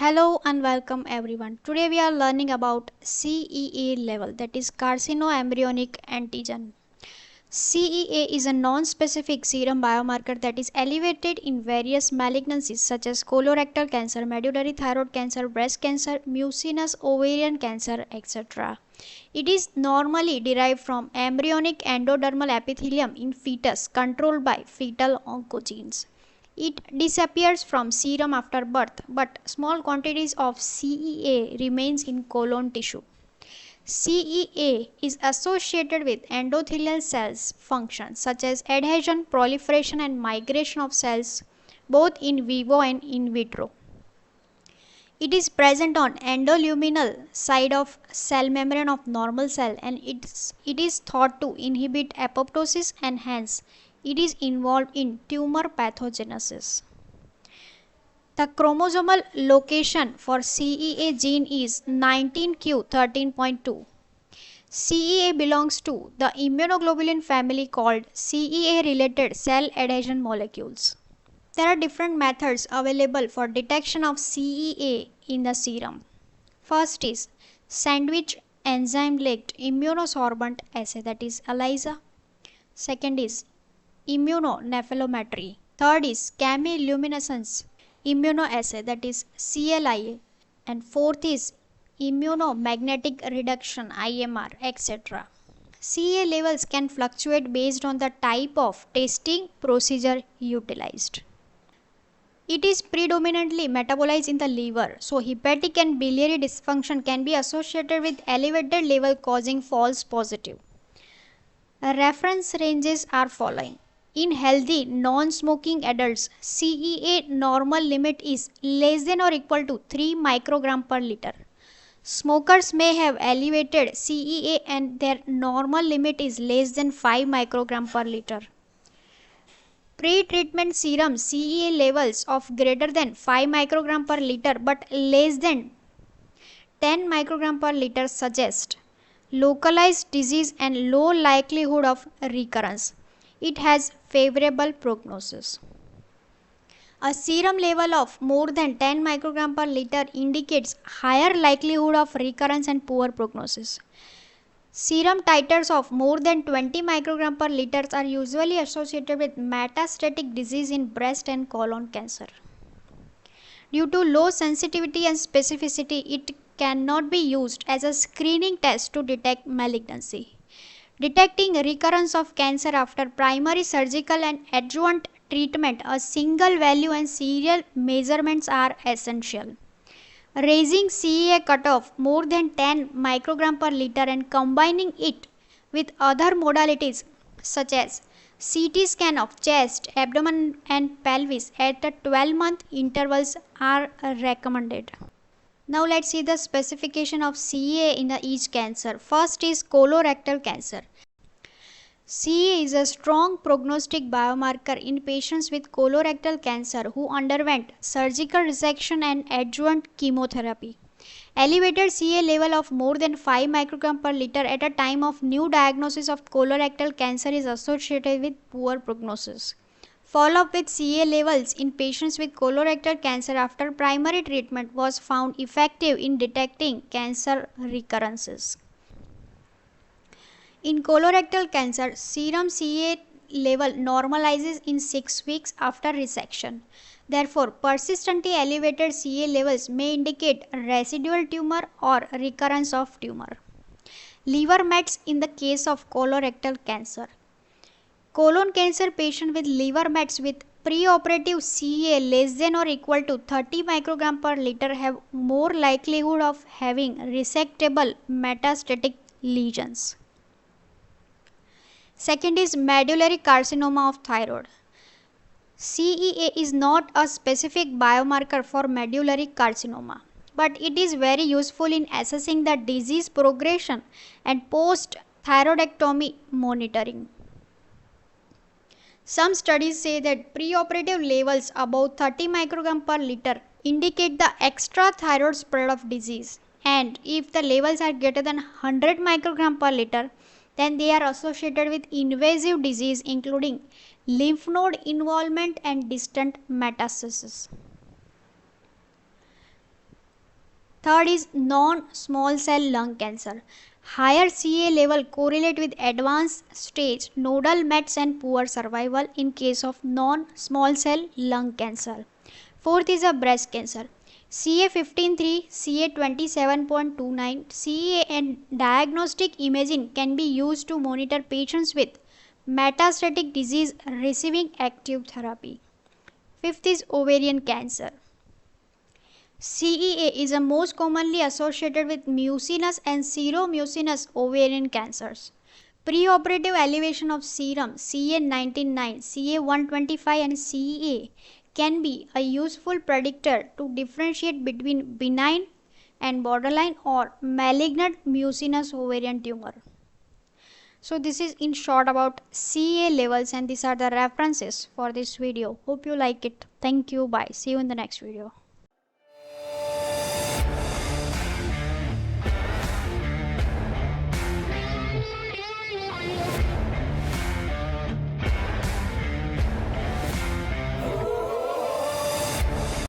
Hello and welcome everyone. Today we are learning about CEA level, that is Carcinoembryonic Antigen. CEA is a non-specific serum biomarker that is elevated in various malignancies such as colorectal cancer, medullary thyroid cancer, breast cancer, mucinous ovarian cancer, etc. It is normally derived from embryonic endodermal epithelium in fetus controlled by fetal oncogenes. It disappears from serum after birth, but small quantities of CEA remains in colon tissue. CEA is associated with endothelial cells functions such as adhesion, proliferation and migration of cells both in vivo and in vitro. It is present on endoluminal side of cell membrane of normal cell and it is thought to inhibit apoptosis and hence it is involved in tumor pathogenesis. The chromosomal location for CEA gene is 19q13.2. CEA belongs to the immunoglobulin family called CEA-related cell adhesion molecules. There are different methods available for detection of CEA in the serum. First is sandwich enzyme-linked immunosorbent assay, that is ELISA. Second is immunonephelometry. Third is chemiluminescence immunoassay, that is CLIA. And fourth is immunomagnetic reduction IMR, etc. CEA levels can fluctuate based on the type of testing procedure utilized. It is predominantly metabolized in the liver, so hepatic and biliary dysfunction can be associated with elevated level causing false positive. Reference ranges are following. In healthy non-smoking adults, CEA normal limit is less than or equal to 3 microgram per liter. Smokers may have elevated CEA and their normal limit is less than 5 microgram per liter. Pre-treatment serum CEA levels of greater than 5 microgram per liter but less than 10 microgram per liter suggest localized disease and low likelihood of recurrence. It has favorable prognosis. A serum level of more than 10 microgram per liter indicates higher likelihood of recurrence and poor prognosis. Serum titers of more than 20 microgram per liter are usually associated with metastatic disease in breast and colon cancer. Due to low sensitivity and specificity, it cannot be used as a screening test to detect malignancy. Detecting recurrence of cancer after primary surgical and adjuvant treatment, a single value and serial measurements are essential. Raising CEA cutoff more than 10 microgram per liter and combining it with other modalities such as CT scan of chest, abdomen and pelvis at a 12-month intervals are recommended. Now let's see the specification of CEA in each cancer. First is colorectal cancer. CEA is a strong prognostic biomarker in patients with colorectal cancer who underwent surgical resection and adjuvant chemotherapy. Elevated CEA level of more than 5 microgram per liter at a time of new diagnosis of colorectal cancer is associated with poor prognosis. Follow-up with CEA levels in patients with colorectal cancer after primary treatment was found effective in detecting cancer recurrences. In colorectal cancer, serum CEA level normalizes in 6 weeks after resection. Therefore, persistently elevated CEA levels may indicate residual tumor or recurrence of tumor. Liver mets in the case of colorectal cancer. Colon cancer patient with liver mets with preoperative CEA less than or equal to 30 microgram per liter have more likelihood of having resectable metastatic lesions. Second is medullary carcinoma of thyroid. CEA is not a specific biomarker for medullary carcinoma, but it is very useful in assessing the disease progression and post-thyroidectomy monitoring. Some studies say that preoperative levels above 30 microgram per liter indicate the extrathyroid spread of disease, and if the levels are greater than 100 microgram per liter, then they are associated with invasive disease including lymph node involvement and distant metastasis. Third is non-small cell lung cancer. Higher CEA level correlate with advanced stage nodal mets and poor survival in case of non-small cell lung cancer. Fourth is a breast cancer. CA 15.3, CA 27.29, CEA and diagnostic imaging can be used to monitor patients with metastatic disease receiving active therapy. Fifth is ovarian cancer. CEA is a most commonly associated with mucinous and seromucinous ovarian cancers. Preoperative elevation of serum CA 19.9, CA 125 and CEA can be a useful predictor to differentiate between benign and borderline or malignant mucinous ovarian tumor. So this is in short about CEA levels, and these are the references for this video. Hope you like it. Thank you. Bye. See you in the next video.